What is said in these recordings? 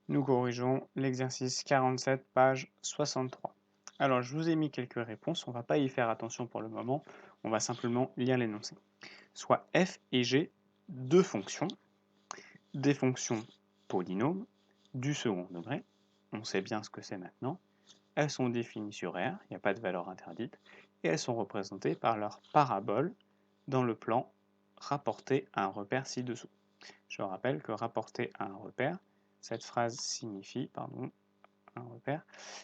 Nous corrigeons l'exercice 47, page 63. Alors, je vous ai mis quelques réponses, on ne va pas y faire attention pour le moment, on va simplement lire l'énoncé. Soit f et g, deux fonctions, des fonctions polynômes du second degré, on sait bien ce que c'est maintenant, elles sont définies sur R, il n'y a pas de valeur interdite, et elles sont représentées par leur parabole dans le plan rapporté à un repère ci-dessous. Je rappelle que rapporté à un repère, cette phrase signifie,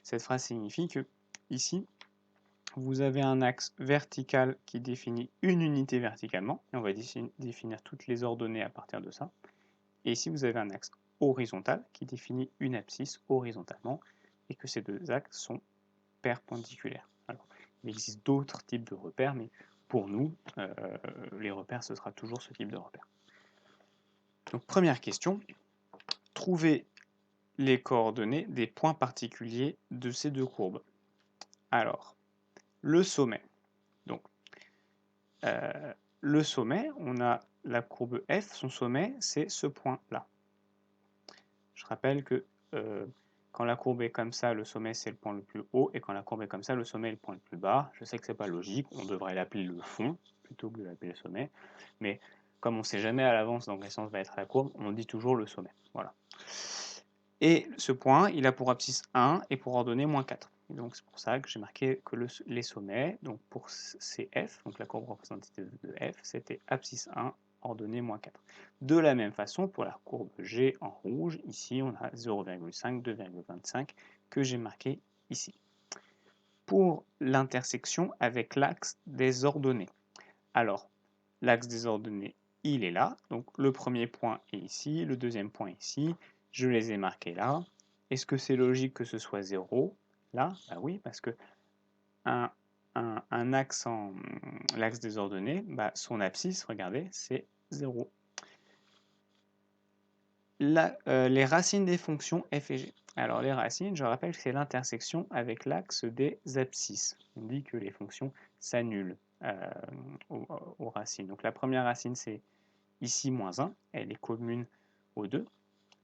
cette phrase signifie que ici, vous avez un axe vertical qui définit une unité verticalement, et on va définir toutes les ordonnées à partir de ça. Et ici, vous avez un axe horizontal qui définit une abscisse horizontalement, et que ces deux axes sont perpendiculaires. Alors, il existe d'autres types de repères, mais pour nous, les repères, ce sera toujours ce type de repère. Donc, première question, trouvez les coordonnées des points particuliers de ces deux courbes. Alors, le sommet. Donc, le sommet, on a la courbe F, son sommet, c'est ce point-là. Je rappelle que quand la courbe est comme ça, le sommet, c'est le point le plus haut, et quand la courbe est comme ça, le sommet est le point le plus bas. Je sais que c'est pas logique, on devrait l'appeler le fond, plutôt que de l'appeler le sommet, mais comme on ne sait jamais à l'avance dans quel sens va être la courbe, on dit toujours le sommet. Voilà. Et ce point, il a pour abscisse 1 et pour ordonnée moins 4. Et donc c'est pour ça que j'ai marqué que les sommets, donc pour CF, donc la courbe représentative de F, c'était abscisse 1, ordonnée moins 4. De la même façon, pour la courbe G en rouge, ici on a 0,5, 2,25 que j'ai marqué ici. Pour l'intersection avec l'axe des ordonnées. Alors, l'axe des ordonnées, il est là. Donc le premier point est ici, le deuxième point est ici. Je les ai marqués là. Est-ce que c'est logique que ce soit 0 là? Bah oui, parce que un axe l'axe des ordonnées, bah, son abscisse, regardez, c'est 0. Les racines des fonctions f et g. Alors les racines, je rappelle que c'est l'intersection avec l'axe des abscisses. On dit que les fonctions s'annulent aux racines. Donc la première racine, c'est ici moins 1, elle est commune aux deux.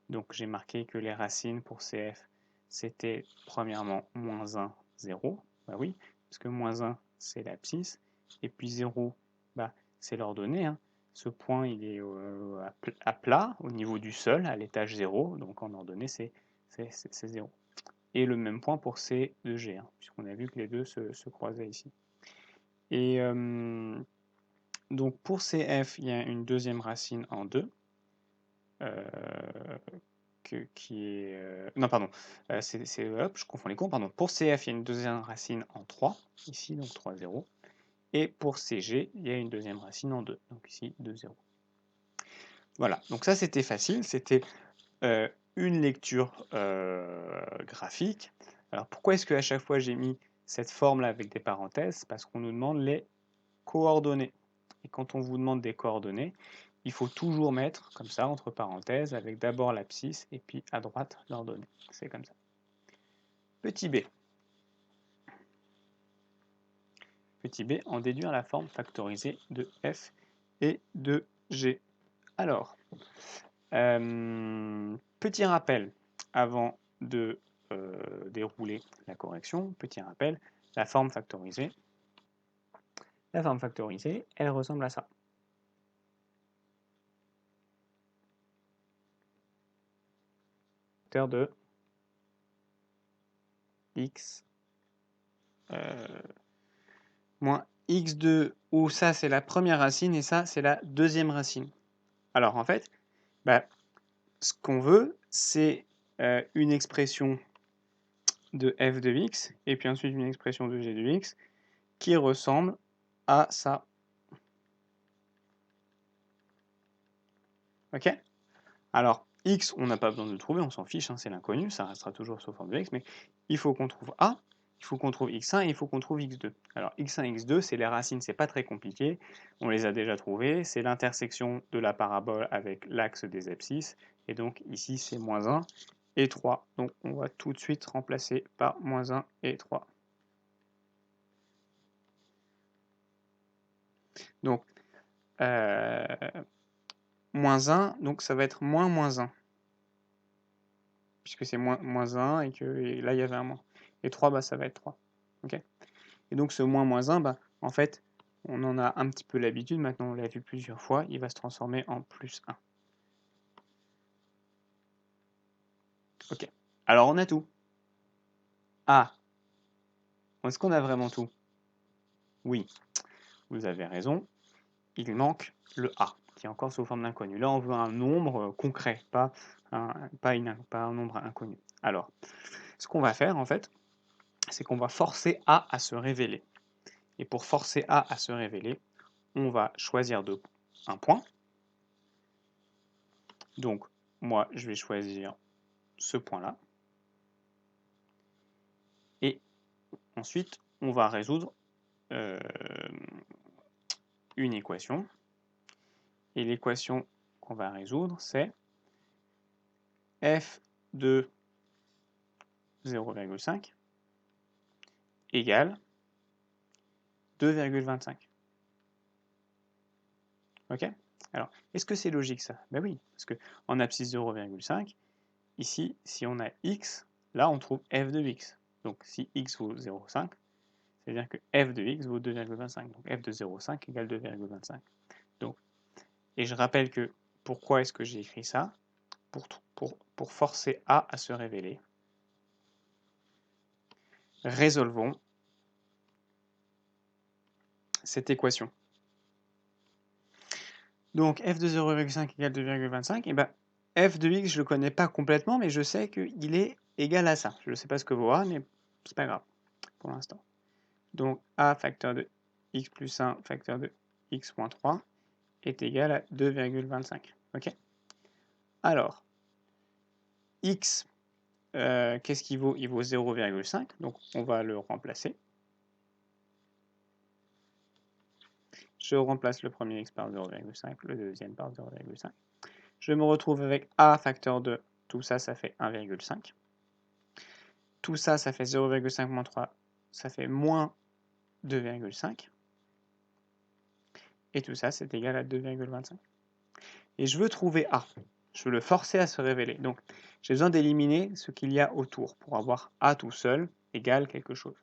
Donc j'ai marqué que les racines pour CF, c'était premièrement moins 1, 0. Bah oui, parce que moins 1, c'est l'abscisse. Et puis 0, bah, c'est l'ordonnée. Hein. Ce point, il est à plat, au niveau du sol, à l'étage 0. Donc en ordonnée, c'est 0. Et le même point pour C de G, hein, puisqu'on a vu que les deux se croisaient ici. Et donc pour CF, il y a une deuxième racine en 2. Qui est... non, pardon, hop, je confonds les courbes, pardon. Pour CF, il y a une deuxième racine en 3, ici, donc 3, 0. Et pour CG, il y a une deuxième racine en 2, donc ici, 2, 0. Voilà, donc ça c'était facile, c'était une lecture graphique. Alors pourquoi est-ce qu'à chaque fois j'ai mis cette forme-là avec des parenthèses? Parce qu'on nous demande les coordonnées. Et quand on vous demande des coordonnées, il faut toujours mettre comme ça, entre parenthèses, avec d'abord l'abscisse et puis à droite l'ordonnée. C'est comme ça. Petit b. Petit b, en déduire la forme factorisée de f et de g. Alors, petit rappel avant de dérouler la correction. Petit rappel, la forme factorisée. La forme factorisée, elle ressemble à ça. De x moins x2, où ça c'est la première racine et ça c'est la deuxième racine. Alors en fait, bah, ce qu'on veut, c'est une expression de f de x et puis ensuite une expression de g de x qui ressemble à ça. Ok? Alors, x, on n'a pas besoin de le trouver, on s'en fiche, hein, c'est l'inconnu, ça restera toujours sous forme de x, mais il faut qu'on trouve a, il faut qu'on trouve x1 et il faut qu'on trouve x2. Alors, x1 et x2, c'est les racines, c'est pas très compliqué, on les a déjà trouvées, c'est l'intersection de la parabole avec l'axe des abscisses, et donc ici c'est moins 1 et 3. Donc on va tout de suite remplacer par moins 1 et 3. Donc, moins 1, donc ça va être moins moins 1. puisque c'est moins 1 et là il y avait un moins. Et 3, bah, ça va être 3. Ok. Et donc ce moins 1, bah, en fait, on en a un petit peu l'habitude, maintenant on l'a vu plusieurs fois, il va se transformer en plus 1. Ok. Alors on a tout. Ah, est-ce qu'on a vraiment tout? Oui, vous avez raison, il manque le A, qui est encore sous forme d'inconnu. Là on veut un nombre concret, pas un nombre inconnu. Alors, ce qu'on va faire en fait, c'est qu'on va forcer A à se révéler. Et pour forcer A à se révéler, on va choisir un point. Donc, moi, je vais choisir ce point-là. Et ensuite, on va résoudre une équation. Et l'équation qu'on va résoudre, c'est f de 0,5 égale 2,25. Ok? Alors, est-ce que c'est logique ça? Ben oui, parce qu'en abscisse 0,5, ici, si on a x, là on trouve f de x. Donc si x vaut 0,5, c'est-à-dire que f de x vaut 2,25. Donc f de 0,5 égale 2,25. Donc, et je rappelle que pourquoi est-ce que j'ai écrit ça? Pour forcer A à se révéler. Résolvons cette équation. Donc f de 0,5 égale 2,25, et ben f de x je ne le connais pas complètement, mais je sais qu'il est égal à ça. Je ne sais pas ce que vaut A, mais c'est pas grave pour l'instant. Donc A facteur de x plus 1 facteur de x moins 3 est égal à 2,25. Ok. Alors, x, qu'est-ce qu'il vaut? Il vaut 0,5, donc on va le remplacer. Je remplace le premier x par 0,5, le deuxième par 0,5. Je me retrouve avec a facteur de tout ça, ça fait 1,5. Tout ça, ça fait 0,5 moins 3, ça fait moins 2,5. Et tout ça, c'est égal à 2,25. Et je veux trouver a. Je veux le forcer à se révéler. Donc, j'ai besoin d'éliminer ce qu'il y a autour pour avoir a tout seul égale quelque chose.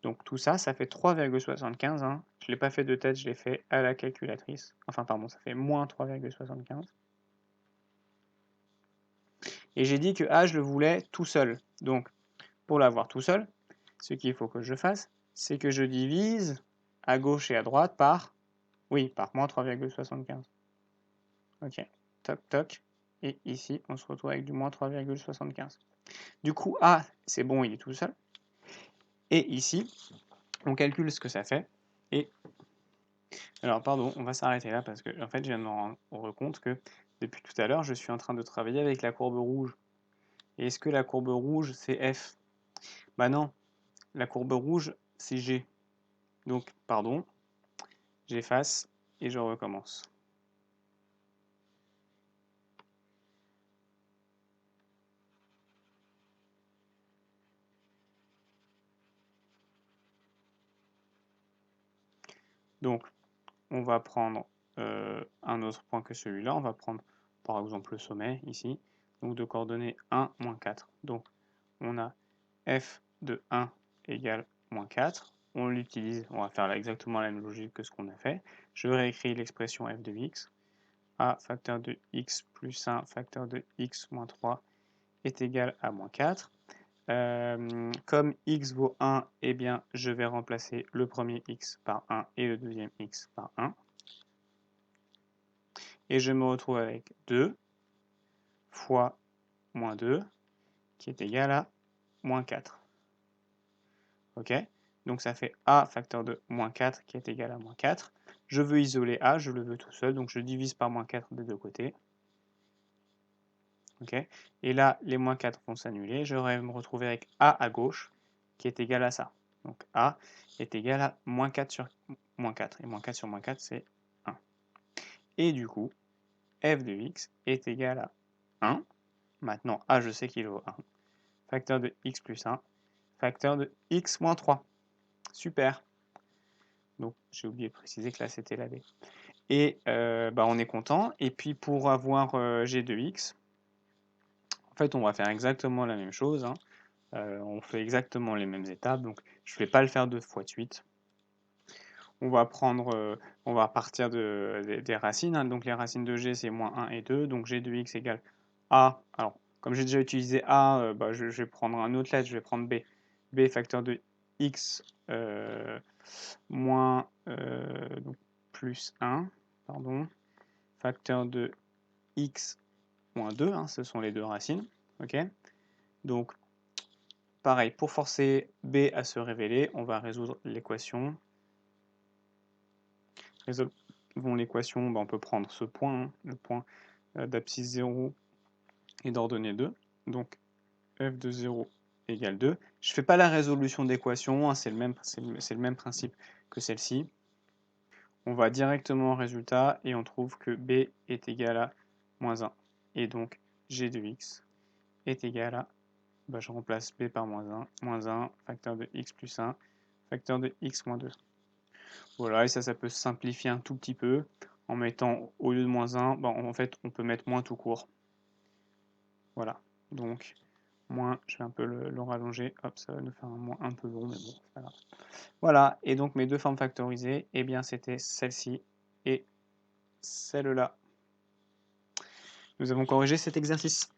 Donc tout ça, ça fait 3,75. Hein. Je ne l'ai pas fait de tête, je l'ai fait à la calculatrice. Enfin, pardon, ça fait moins 3,75. Et j'ai dit que A, je le voulais tout seul. Donc, pour l'avoir tout seul, ce qu'il faut que je fasse, c'est que je divise à gauche et à droite par, oui, par moins 3,75. Ok, toc, toc. Et ici, on se retrouve avec du moins 3,75. Du coup, A, c'est bon, il est tout seul. Et ici, on calcule ce que ça fait. Et alors, pardon, on va s'arrêter là parce que en fait, je viens de me rendre compte que depuis tout à l'heure, je suis en train de travailler avec la courbe rouge. Et est-ce que la courbe rouge, c'est F? Bah non, la courbe rouge, c'est G. Donc, pardon, j'efface et je recommence. Donc, on va prendre un autre point que celui-là. On va prendre, par exemple, le sommet, ici. Donc, de coordonnées 1, moins 4. Donc, on a f de 1 égale moins 4. On l'utilise, on va faire exactement la même logique que ce qu'on a fait. Je réécris l'expression f de x. A facteur de x plus 1 facteur de x moins 3 est égal à moins 4. Comme x vaut 1, eh bien, je vais remplacer le premier x par 1 et le deuxième x par 1. Et je me retrouve avec 2 fois moins 2 qui est égal à moins 4. Ok? Donc ça fait a facteur de moins 4 qui est égal à moins 4. Je veux isoler a, je le veux tout seul, donc je divise par moins 4 des deux côtés. Okay. Et là, les moins 4 vont s'annuler. Je vais me retrouver avec a à gauche, qui est égal à ça. Donc a est égal à moins 4 sur moins 4. Et moins 4 sur moins 4, c'est 1. Et du coup, f de x est égal à 1. Maintenant, a, je sais qu'il vaut 1. Facteur de x plus 1. Facteur de x moins 3. Super. Donc, j'ai oublié de préciser que là, c'était la b. Et bah, on est content. Et puis, pour avoir g de x, En fait, on va faire exactement la même chose, hein. On fait exactement les mêmes étapes, donc je ne vais pas le faire 2 fois de suite. On va partir des racines, hein. Donc les racines de g, c'est moins 1 et 2, donc g de x égale a. Alors, comme j'ai déjà utilisé a, je vais prendre un autre lettre, je vais prendre b. b facteur de x moins donc plus 1, pardon, facteur de x moins 2, hein, ce sont les deux racines. Ok. Donc, pareil, pour forcer b à se révéler, on va résoudre l'équation. Résolvons l'équation, on peut prendre ce point, hein, le point d'abscisse 0 et d'ordonnée 2. Donc, f de 0 égale 2. Je ne fais pas la résolution d'équation, hein, c'est le même principe que celle-ci. On va directement au résultat et on trouve que b est égal à moins 1. Et donc, g de x est égal à, je remplace b par moins 1, facteur de x plus 1, facteur de x moins 2. Voilà, et ça peut se simplifier un tout petit peu en mettant, au lieu de moins 1, en fait, on peut mettre moins tout court. Voilà, donc, moins, je vais un peu le rallonger, hop, ça va nous faire un moins un peu long, mais bon, c'est pas grave. Voilà, et donc mes deux formes factorisées, eh bien, c'était celle-ci et celle-là. Nous avons corrigé cet exercice.